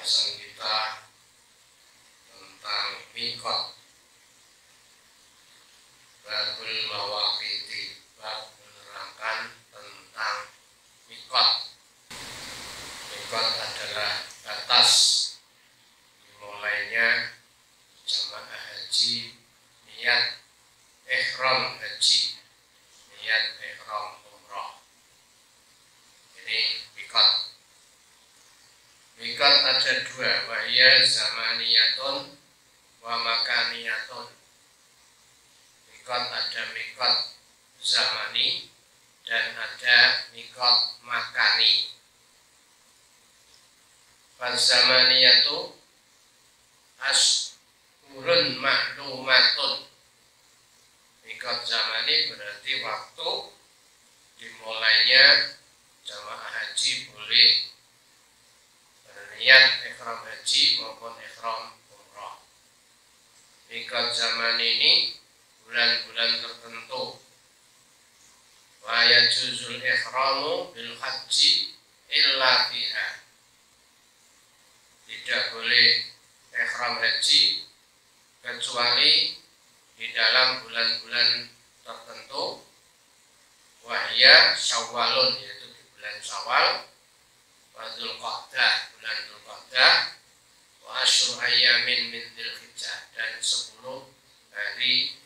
pembahasan kita tentang miqat, babul mawaqiti, bab menerangkan tentang miqat. Miqat adalah batas dimulainya jamaah haji, niat ihram haji, niat ihram umrah. Ini miqat. Miqat ada dua, wahya zamaniyatun wa makaniyatun. Miqat ada miqat zamani dan ada miqat makani. Zamaniyatu ashurun ma'lumatun. Miqat zamani berarti waktu dimulainya jamaah haji boleh niat ihram haji maupun ihram umrah. Miqat zaman ini bulan-bulan tertentu. Wa yajuzul ihramu bil haji illa fiha. Tidak boleh ihram haji kecuali di dalam bulan-bulan tertentu. Wahya Syawalun, yaitu di bulan Syawal, wa Dzulqa'dah, bulan Dzulqa'dah, wa asyru ayyamin min Dzulhijjah, dan 10 hari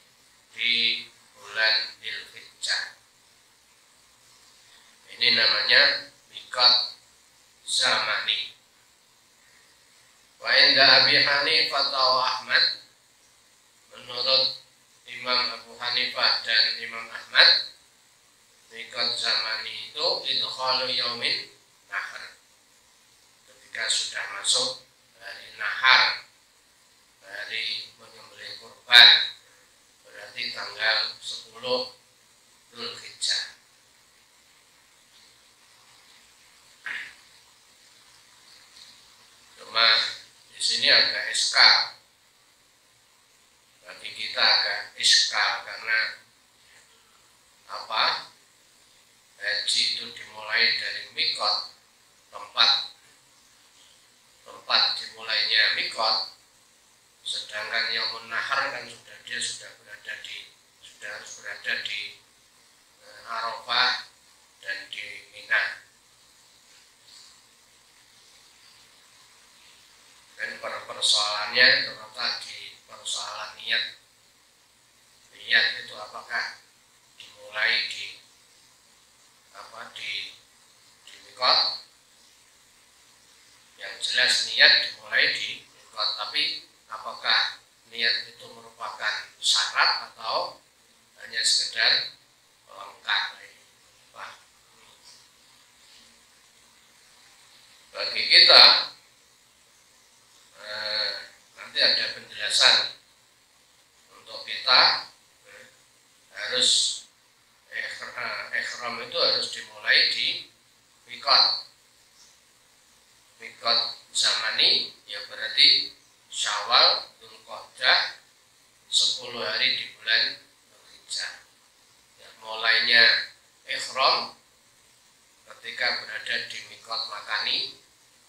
di bulan Dzulhijjah. Ini namanya miqat zamani. Wa inda Abi Hanifah wa Ahmad, menurut Imam Abu Hanifah dan Imam Ahmad, miqat zamani itu idkhalu yaumin nahar, ketika sudah masuk hari nahar, hari menyembelih kurban, berarti tanggal 10 Dzulhijjah. Cuma di sini agak iskal, bagi kita agak iskal karena apa? Haji itu dimulai dari miqat, tempat dimulainya miqat, sedangkan yaumun nahar kan dia sudah harus berada di Arafah dan di Mina. Dan persoalannya terletak di persoalan niat. Niat itu apakah dimulai di miqat? Yang jelas niat dimulai di miqat, tapi apakah niat itu merupakan syarat atau hanya sekedar pelengkap? Bagi kita nanti ada penjelasan untuk kita harus ihram itu harus dimulai di miqat. Miqat zamani ya berarti Syawal, Dzulqa'dah, 10 hari di bulan Dzulhijjah. Ya, mulainya ihram ketika berada di miqat makani,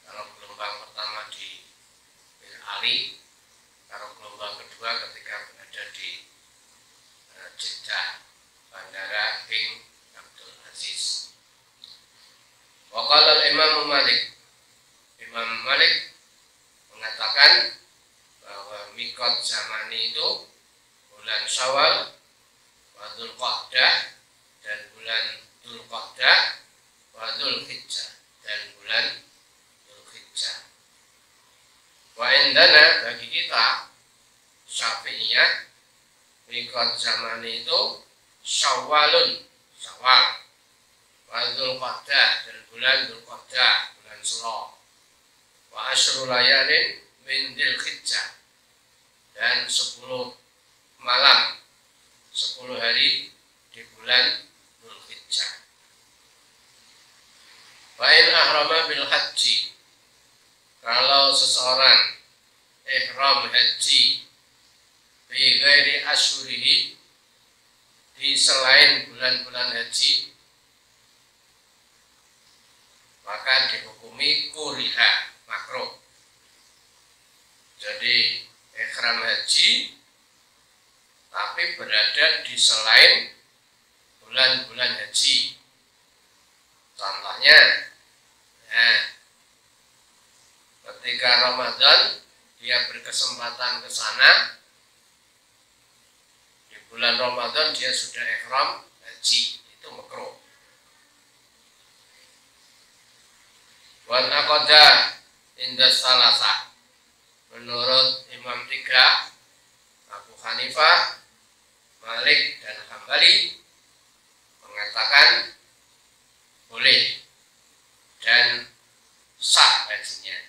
kalau gelombang pertama di Bir Ali, kalau gelombang kedua ketika berada di Jeddah, Bandara King Abdul Aziz. Wa qala al-Imam Malik, Imam Malik mengatakan bahwa miqat zamani itu bulan Syawal, wa Dzulqa'dah, dan bulan Dzulqa'dah, wa Dzulhijjah, dan bulan Dzulhijjah. Wa indana, bagi kita Syafi'iyah, miqat zamani itu Syawalun, Syawal, wa Dzulqa'dah, dan bulan Dzulqa'dah, bulan Shura, wa asyru layalin min Dzulhijjah, dan 10 malam, 10 hari di bulan Dzulhijjah. Wa in ahrama bil haji, kalau seseorang ihram haji bi ghairi asyurihi, di selain bulan-bulan haji, maka dihukumi kuriha, makruh. jadi ihram haji tapi berada di selain bulan-bulan haji. Contohnya, ketika Ramadan dia berkesempatan ke sana, di bulan Ramadan dia sudah ihram haji, itu makruh. Wan aqada inda salasa, menurut Imam 3, Abu Hanifah, Malik dan Hambali mengatakan boleh dan sah hajinya.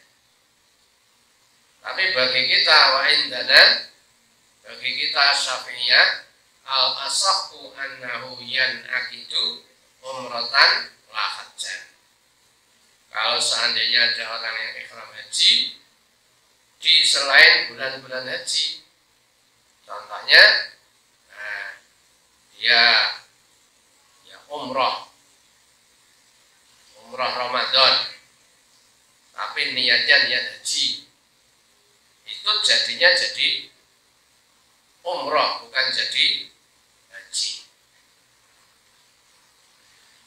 Tapi bagi kita wa indana, bagi kita Syafi'iyah, al asahhu annahu yan'aqidu umratan la hajjan. Kalau seandainya ada orang yang ihram haji di selain bulan-bulan haji, contohnya dia umroh Ramadan, tapi niatnya niat haji, itu jadinya jadi umroh, bukan jadi haji.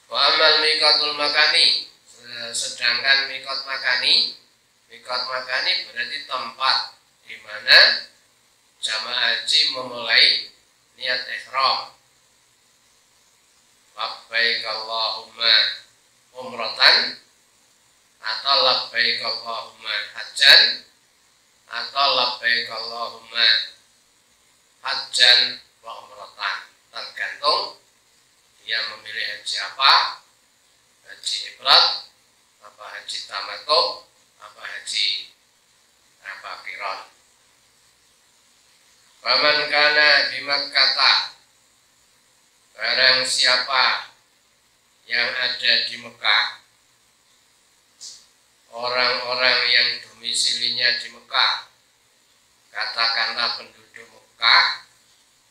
Wa amal miqatul makani, sedangkan mikot makani berarti tempat di mana jamaah haji memulai niat ihram. Labbaik Allahumma umratan, atau labbaik Allahumma hajjan, atau labbaik Allahumma hajjan wa umratan, tergantung dia memilih haji apa, haji ifrad, apa haji tamattu, apa haji qiran. Faman kana bi Makkah, barang siapa yang ada di Mekah, orang-orang yang domisilinya di Mekah, katakanlah penduduk Mekah,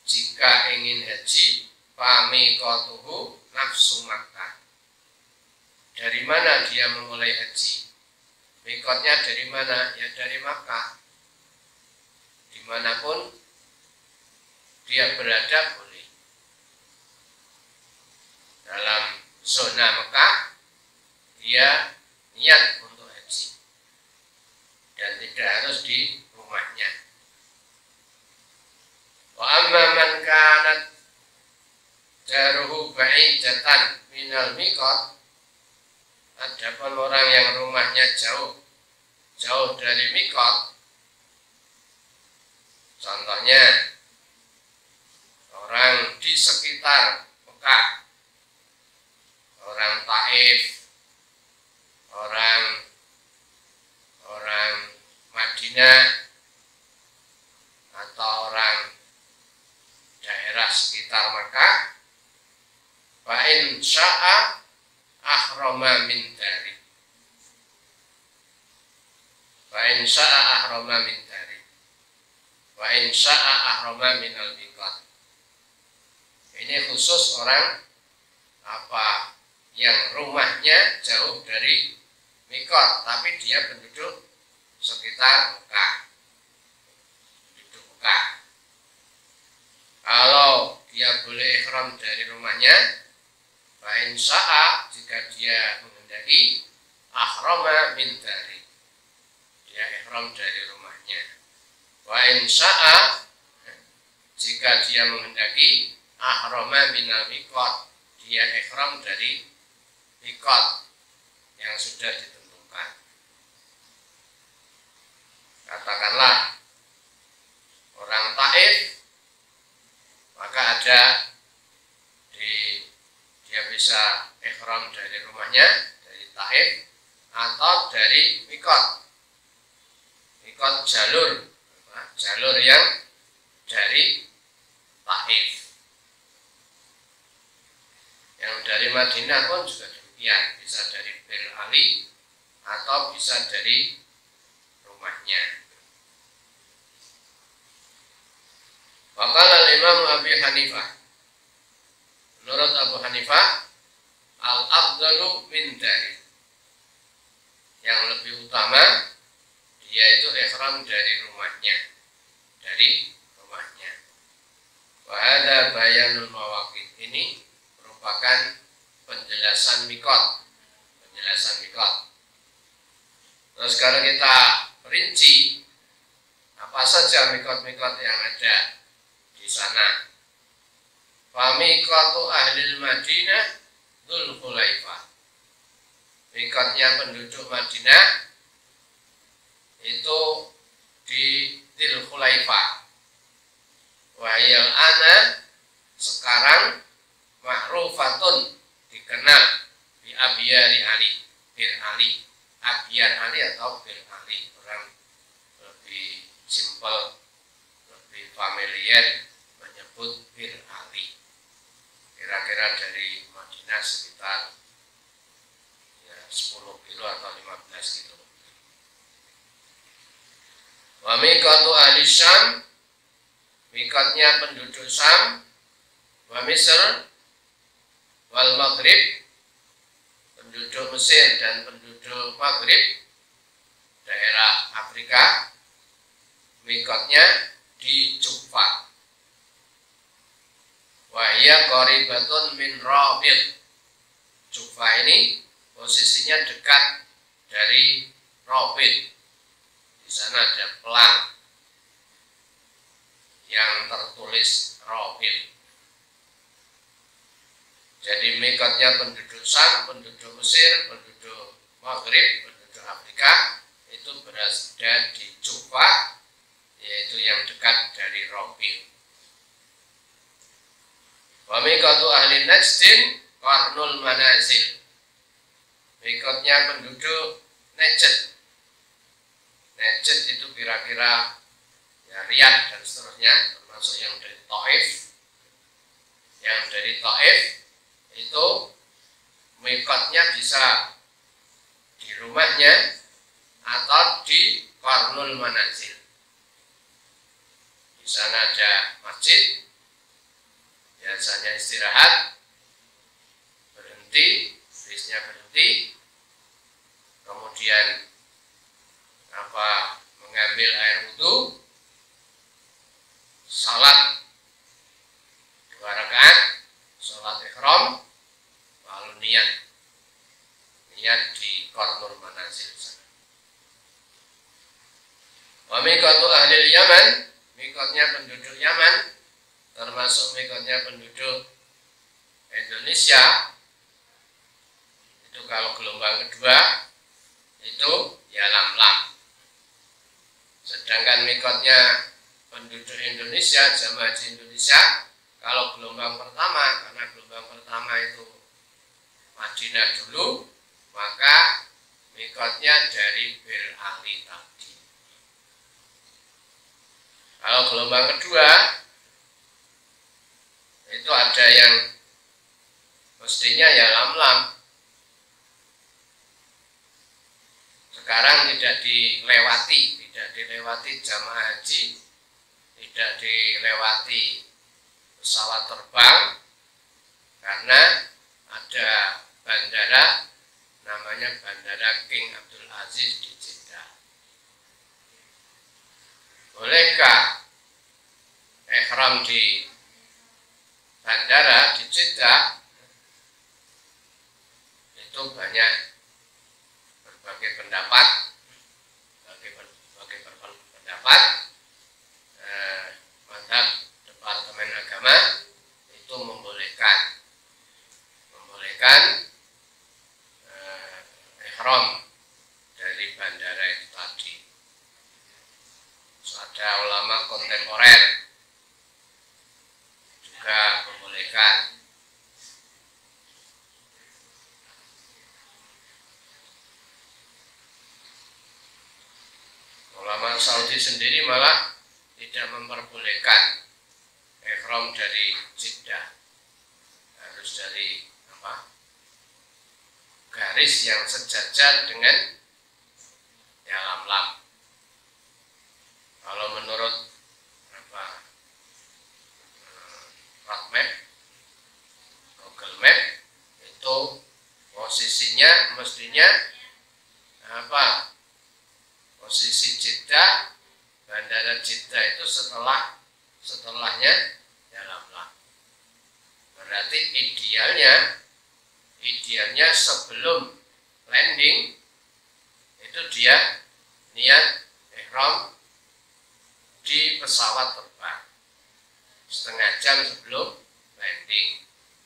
jika ingin haji, famiqatuhu nafsu Makkah. Dari mana dia memulai haji? Mikotnya dari mana? Ya dari Makkah. Dimanapun dia berada boleh. Dalam zona Mekah dia niat untuk haji dan tidak harus di rumahnya. Wa amma man kanat jaruhu ba'idatan minal miqat, adapun orang yang rumahnya jauh dari miqat, contohnya orang di sekitar Mekah, orang Taif, orang Madinah, atau orang daerah sekitar Mekah, fa in sya'a ahrama min dari, fa in sya'a ahrama min dari, wa in sya'a ahrama min al-miqat. Ini khusus orang apa yang rumahnya jauh dari mikot, tapi dia penduduk sekitar Mekah, penduduk Mekah. Kalau dia boleh ihram dari rumahnya, fa in sya'a, jika dia menghendaki, ahrama min dari, dia ihram dari rumahnya. Wa in sya'a, jika dia menghendaki, ahrama minal miqat, dia ihram dari miqat yang sudah ditentukan. Katakanlah orang Taif, maka ada dia bisa ihram dari rumahnya, dari Taif, atau dari miqat jalur yang dari Taif. Yang dari Madinah pun juga demikian, bisa dari Bir Ali atau bisa dari rumahnya. Faqala Imam Abi Hanifah, menurut Abu Hanifah, al-afdalu min dari, yang lebih utama yaitu ihram dari rumahnya, wa hadza bayanul mawaqit, ini merupakan penjelasan mikot. Terus sekarang kita rinci apa saja mikot-mikot yang ada di sana. Famikatu ahlil Madinah Dzul Khulaifah. Mikotnya penduduk Madinah itu di Dzul Khulaifah. Wahiyal ana, sekarang ma'rufatun, dikenal di Abiyari Ali, Bir Ali, Abiyar Ali atau Bir Ali. Orang lebih simpel, lebih familiar menyebut Bir Ali. Kira-kira dari Madinah sekitar 10 kilo atau 15 kilo. Wa miqatu ahli Syam, miqatnya penduduk Syam, wa Misr wal Maghrib, penduduk Mesir dan penduduk Maghrib, daerah Afrika, miqatnya di Juffa. Wahia qoribatun min Rabit. Juffa ini posisinya dekat dari Rabit. Di sana ada pelang yang tertulis Rabit. Jadi mikotnya penduduk Syam, penduduk Mesir, penduduk Maghrib, penduduk Afrika itu berada di Juffa, yaitu yang dekat dari Rabit. Wa miqatu ahli Najdin Qarnul Manazil. Miqatnya penduduk Najd. Najd itu kira-kira ya Riyadh dan seterusnya, termasuk yang dari Taif. Yang dari Taif itu miqatnya bisa di rumahnya atau di Qarnul Manazil. Di sana ada masjid, biasanya istirahat, berhenti, bisnya berhenti, kemudian mengambil air wudhu, salat 2 rakaat, salat ihram, lalu niat di Qarnul Manazil sana. Wa miqatu ahli Yaman, miqatnya penduduk Yaman, termasuk mikotnya penduduk Indonesia, itu kalau gelombang kedua itu ya Lam-Lam. Sedangkan mikotnya penduduk Indonesia, jamaah haji Indonesia, kalau gelombang pertama, karena gelombang pertama itu Madinah dulu, maka mikotnya dari Bir Ali tadi. Kalau gelombang kedua itu ada yang mestinya ya Lam-Lam. Sekarang tidak dilewati jamaah haji, tidak dilewati pesawat terbang, karena ada bandara namanya Bandara King Abdul Aziz di Jeddah. Bolehkah ihram di bandara di Jeddah? Itu banyak berbagai pendapat, Mazhab Departemen Agama itu membolehkan ihram dari bandara itu tadi. So, ada ulama kontemporer juga membolehkan. Ulama Saudi sendiri malah tidak memperbolehkan ihram dari Jeddah, harus dari garis yang sejajar dengan ya Lam-Lam. Kalau menurut road map, Google Map, itu posisinya mestinya posisi bandara Jeddah itu setelahnya Yalamlam. Berarti idealnya sebelum landing itu dia niat ihram di pesawat terbang setengah jam sebelum landing.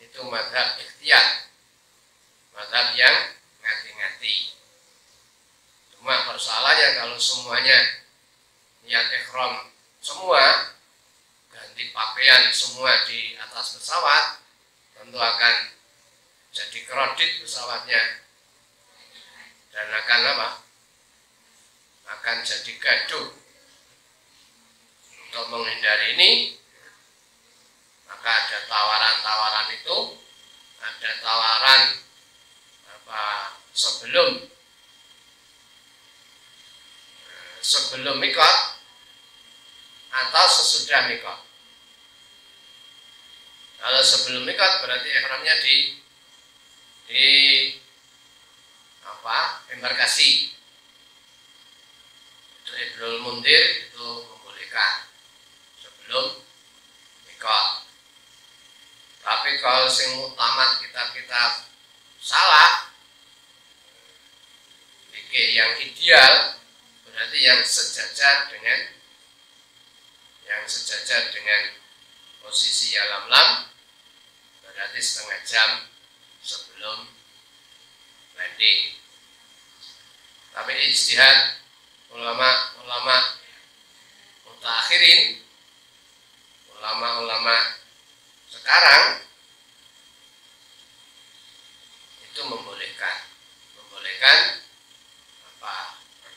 Itu mazhab ikhtiyar, mazhab yang ngati-ngati. Cuma persoalannya kalau semuanya niat ihram semua, ganti pakaian semua di atas pesawat, tentu akan jadi kredit pesawatnya dan akan apa? Akan jadi gaduh. Untuk menghindari ini, maka ada tawaran-tawaran itu, ada tawaran sebelum mikot atau sesudah mikot. Kalau sebelum mikot berarti ihramnya di embarkasi. Itu Ibnul Mundir itu membolehkan sebelum mikot. Tapi kalau sing mutamat kita salah, yang ideal berarti yang sejajar dengan posisi Yalamlam, berarti setengah jam sebelum landing. Tapi ijtihad ulama mutakhirin, ulama sekarang itu membolehkan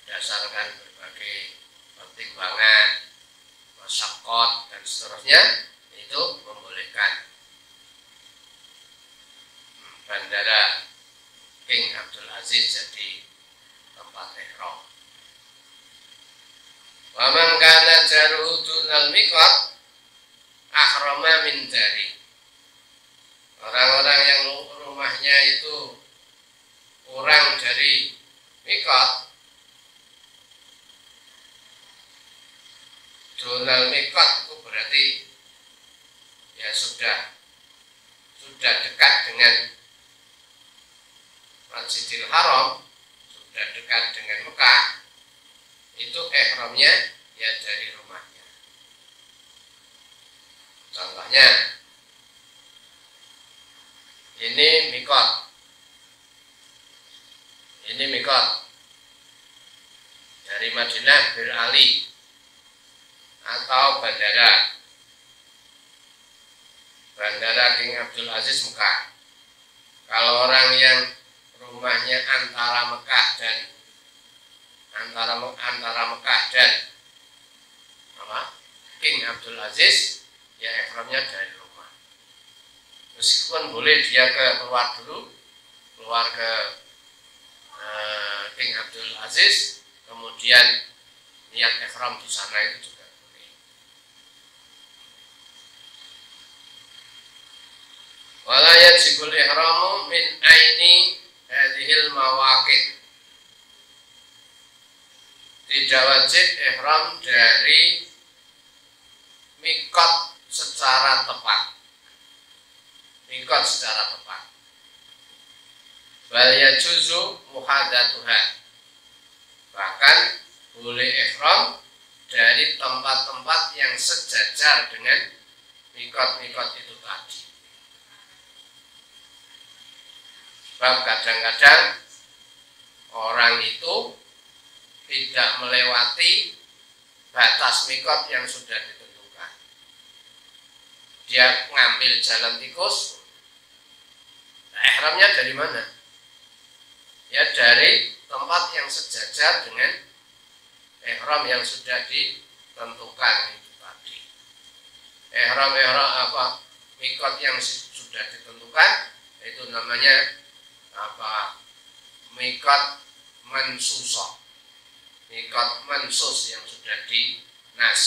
berdasarkan berbagai pertimbangan, masyaqqat dan seterusnya, itu membolehkan bandara King Abdul Aziz jadi tempat ihram. Wa man kana jaruhu dunal miqat ahrama min dari. Orang-orang yang rumahnya itu kurang dari mikot, dunal mikot itu berarti ya sudah dekat dengan Masjidil Haram, sudah dekat dengan Mekah, itu ihramnya ya dari rumahnya. Contohnya ini mikot dari Madinah Bir Ali atau bandara King Abdul Aziz Mekah. Kalau orang yang rumahnya antara Mekah dan King Abdul Aziz, ya ihramnya dari rumah. Meskipun boleh dia keluar ke King Abdul Aziz, kemudian niat ihram di sana itu juga boleh. Wala yajibul ihramu min aini hadhil mawaqit. Tidak wajib ihram dari mikot secara tepat. Bal yajuzu muhadatuha. Bahkan boleh ihram dari tempat-tempat yang sejajar dengan mikot-mikot itu tadi. Sebab kadang-kadang orang itu tidak melewati batas mikot yang sudah ditentukan. Dia ngambil jalan tikus, ihramnya dari mana? Ya dari tempat yang sejajar dengan ihram yang sudah ditentukan itu tadi. Ihram mikot yang sudah ditentukan itu namanya mikot mansusah. Mikot mansus yang sudah dinas.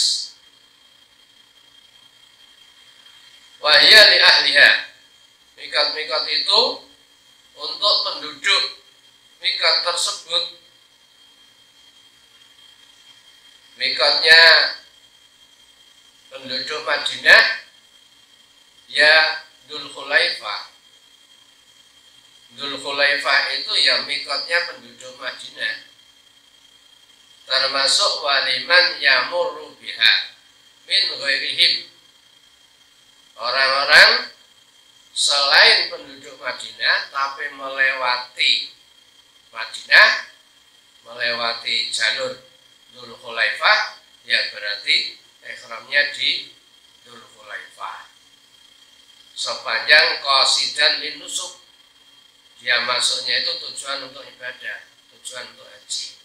Wahya li ahliha. Mikot-mikot itu untuk penduduk mikot tersebut mikotnya penduduk Madinah ya Dzulhulaifah. Dzulhulaifah itu ya mikotnya penduduk Madinah, termasuk waliman yamurru biha min ghairihim, orang-orang selain penduduk Madinah tapi melewati Madinah, melewati jalur Dzulhulaifah, ya berarti ihramnya di Dzulhulaifah. Sepanjang qasidan lin nusuk, dia masuknya itu tujuan untuk ibadah, tujuan untuk haji.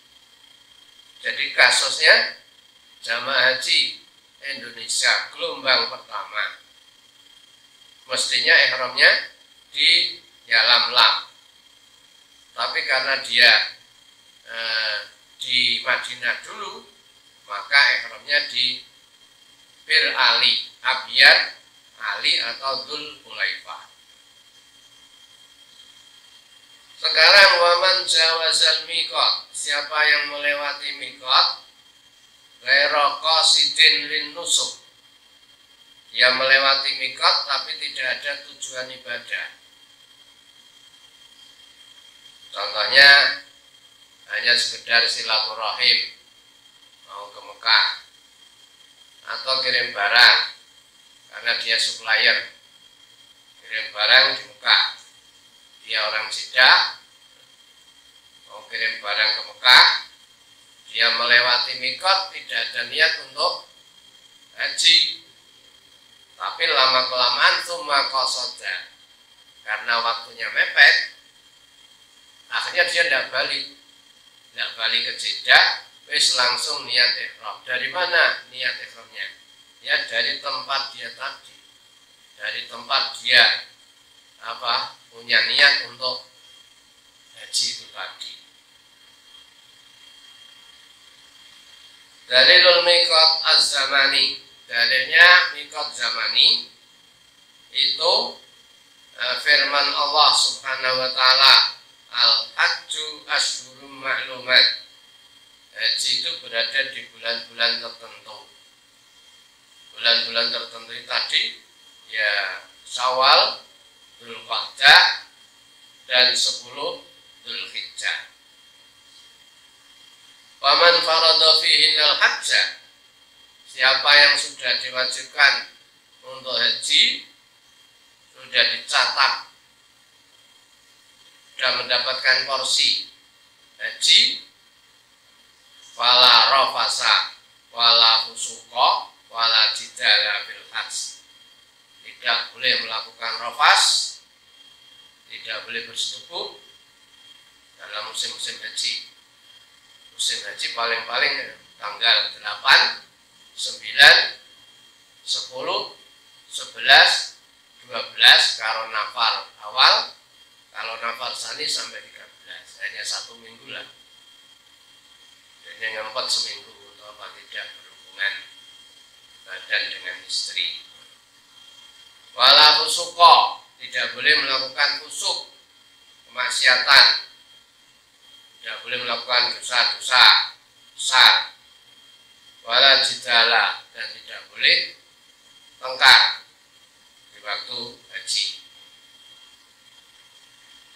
Jadi kasusnya jamaah haji Indonesia gelombang pertama, mestinya ihramnya di Yalamlam, tapi karena dia di Madinah dulu, maka ihramnya di Bir Ali, Abyar Ali atau Dzulhulaifah. Sekarang waman jawazal miqat, siapa yang melewati miqat ghairu qasidin lin nusuk, dia melewati miqat tapi tidak ada tujuan ibadah. Contohnya hanya sekedar silaturahim, mau ke Mekah, atau kirim barang karena dia supplier, kirim barang di Mekah, dia orang Jeddah, mau kirim barang ke Mekah, dia melewati mikot, tidak ada niat untuk haji, tapi lama-kelamaan summa qasoda, karena waktunya mepet, akhirnya dia tidak balik ke Jeddah, wis langsung niat ihram. Dari mana niat ihramnya? Ya dari tempat dia tadi, dari tempat dia punya niat untuk haji itu tadi. Dalilul miqat az-zamani, dalilnya miqat zamani itu firman Allah Subhanahu wa taala, al-hajju asyhurum ma'lumat, haji itu berada di bulan-bulan tertentu. Bulan-bulan tertentu tadi ya Syawal, Dzulqa'dah, dan 10 Dzulhijjah. Faman farada fihinal hajjah, siapa yang sudah diwajibkan untuk haji, sudah dicatat, sudah mendapatkan porsi haji, wala rafasa wala fusuqa wala jidala fil hajj, tidak boleh melakukan rafas, tidak boleh bersetubuh dalam musim-musim haji. Musim haji paling-paling tanggal 8, 9, 10, 11, 12 karo nafar awal, kalau nafar sani sampai 13, hanya 1 minggu lah. Dan yang keempat seminggu atau apa tidak berhubungan badan dengan istri. Wala fusuqa, tidak boleh melakukan fusuk, kemaksiatan, tidak boleh melakukan dosa-dosa besar. Wala jidala, dan tidak boleh tengkar di waktu haji.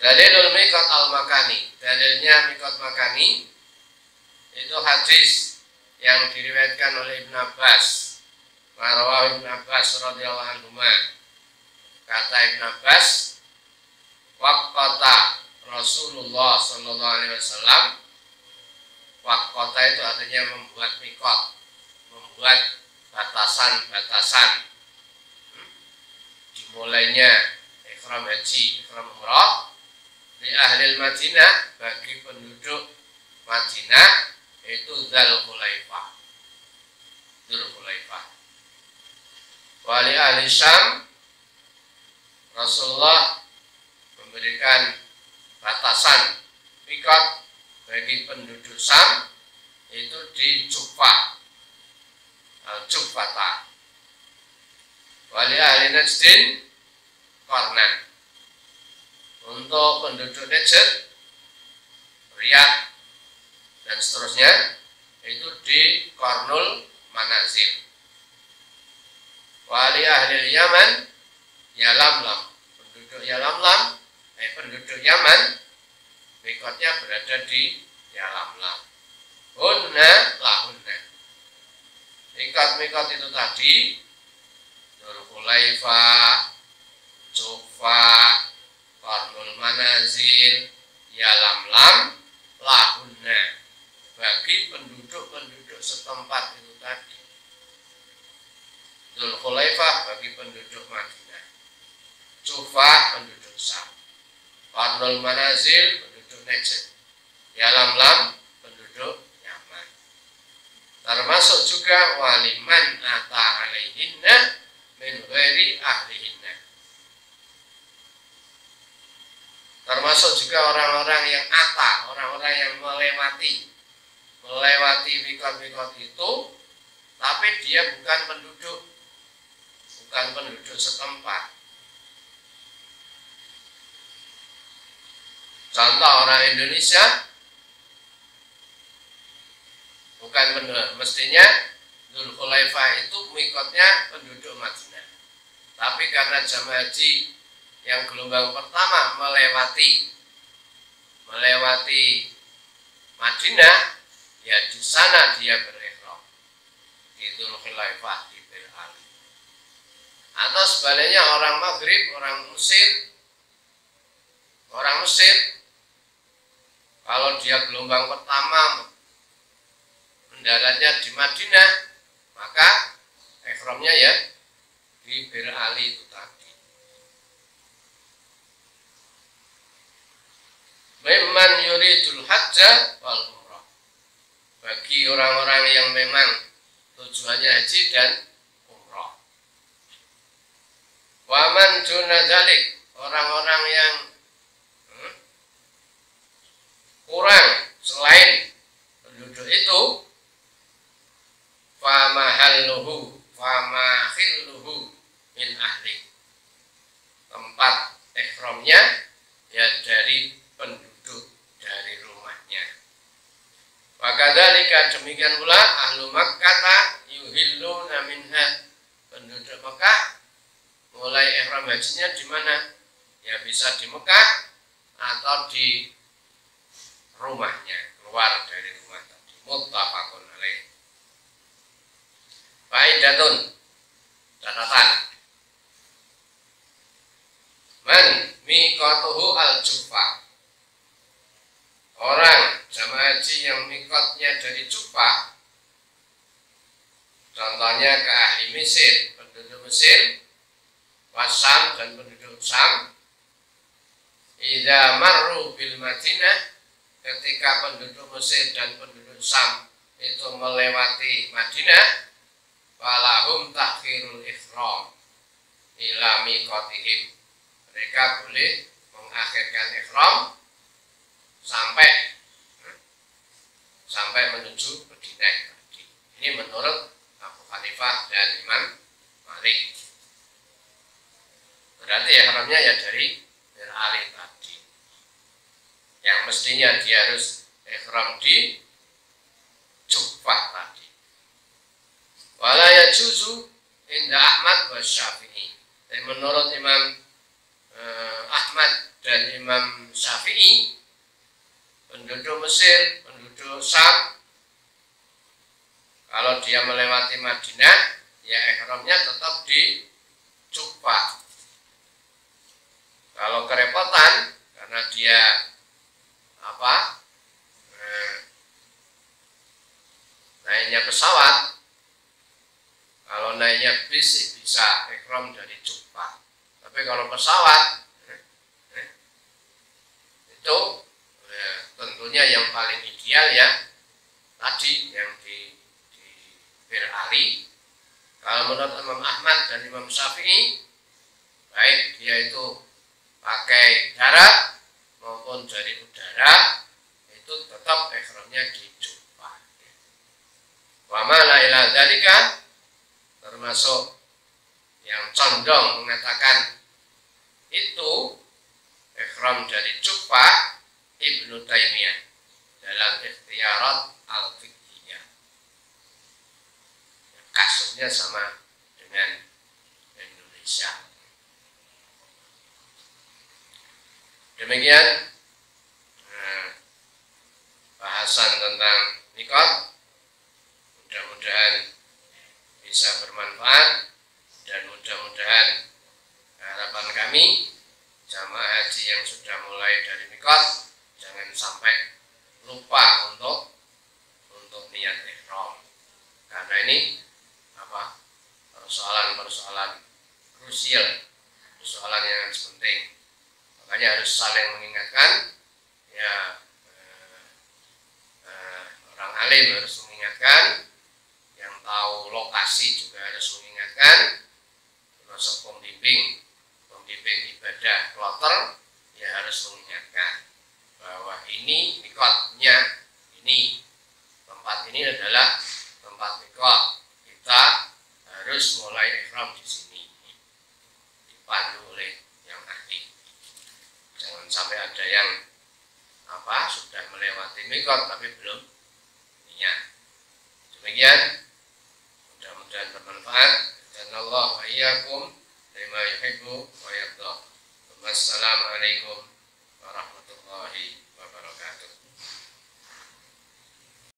Dalilul miqat al-makani, dalilnya miqat makani itu hadis yang diriwayatkan oleh Ibn Abbas, marwah Ibn Abbas radhiyallahu anhu. Kata Ibn Abbas, waqata Rasulullah sallallahu alaihi wasallam, waqata itu artinya membuat miqat, membuat batasan-batasan. Dimulainya ihram haji, ihram umrah di ahli Madinah, bagi penduduk Madinah itu Dzulhulaifah. Wali ahli Syam, Rasulullah memberikan batasan miqat bagi penduduk Syam itu di Jufa, Al-Jufata. Wali ahli Najdin Qarnan, untuk penduduk Najd, Riyadh dan seterusnya itu di Qarnul Manazil. Wali ahli Yaman Yalamlam, penduduk Yalamlam, penduduk Yaman mikotnya berada di Yalamlam. Hunna lahunna. Mikot-mikot itu tadi Dzulhulaifah, Juhfa, Qarnul Manazil, Yalamlam, lahunna, bagi penduduk-penduduk setempat itu tadi. Dzulhulaifah bagi penduduk Madinah, Juhfa penduduk Syam, Qarnul Manazil penduduk Najd, Yalamlam penduduk Yaman. Termasuk juga waliman ata alaihinna min ghairi ahlihinna. Termasuk juga orang-orang yang orang-orang yang melewati mikot-mikot itu, tapi dia bukan penduduk setempat. Contoh orang Indonesia bukan penduduk, mestinya Dzulhulaifah itu mikotnya penduduk Madinah. Tapi karena jamaah haji yang gelombang pertama melewati Madinah, ya di sana dia berihram di Dzulhulaifah di Bir Ali. Atau sebaliknya orang Maghrib, orang Mesir, kalau dia gelombang pertama mendaratnya di Madinah, maka ihramnya ya di Bir Ali itu tadi. Memang yuridul hajja wal umrah, bagi orang-orang yang memang tujuannya haji dan umrah. Waman duna dzalik, orang-orang yang kurang selain penduduk itu, famahilluhu min ahli, tempat ihramnya ya dari penduduk dari rumahnya. Maka dzalika, demikian pula ahlu Makkah yuhilluna minha, penduduk Mekah mulai ihram hajinya di mana? Ya bisa di Mekah atau di rumahnya, keluar dari rumah tadi. Muttafaqun alaih. Faidatun, catatan. Man miqatuhu al-Juhfa, orang jamaah haji yang mikotnya dari Juhfa, contohnya ke ahli Mesir, penduduk Mesir, Wasam dan penduduk Syam. Idza marru bil Madinah, ketika penduduk Mesir dan penduduk Syam itu melewati Madinah, falahum takhirul ihram ila miqatihim, mereka boleh mengakhirkan ihram sampai menuju Madinah tadi. Ini menurut Abu Hanifah dan Imam Malik. Berarti ihramnya ya dari Bir Ali tadi, yang mestinya dia harus ihram di Juhfa tadi. Wala yajuzu inda Ahmad wa Syafi'i. Dan menurut Imam Ahmad dan Imam Syafi'i, penduduk Mesir, penduduk Syam, kalau dia melewati Madinah, ya ihramnya tetap di Juhfa. Kalau kerepotan karena dia naiknya pesawat, kalau naiknya bis bisa ihram dari Juhfa. Tapi kalau pesawat itu tentunya yang paling ideal ya tadi yang di Bir Ali. Kalau menurut Imam Ahmad dan Imam Syafi'i, baik dia itu pakai darat maupun dari udara, itu tetap ihramnya di Juhfa. Wa ma la ila dzalika, termasuk yang condong mengatakan itu ihram dari Juhfa, Ibnu Taimiyah dalam Ikhtiyarat al-Fiqhiyah. kasusnya sama dengan Indonesia. Demikian bahasan tentang mikot. Mudah-mudahan bisa bermanfaat dan mudah-mudahan harapan kami jamaah haji yang sudah mulai dari mikot jangan sampai lupa untuk niat ihram, karena ini persoalan krusial, persoalan yang penting. Makanya harus saling mengingatkan, ya orang alim harus mengingatkan, yang tahu lokasi juga harus mengingatkan, termasuk pembimbing ibadah kloter ya harus mengingatkan bahwa ini mikotnya, ini tempat ini adalah tempat mikot, kita harus mulai ihram di sini, dipandu oleh yang ahli. Jangan sampai ada yang sudah melewati mikot tapi belum niat. Demikian, mudah-mudahan bermanfaat. Dan Allah wa iyyakum lima yuhibbu wa yarda. Wassalamualaikum warahmatullahi wabarakatuh.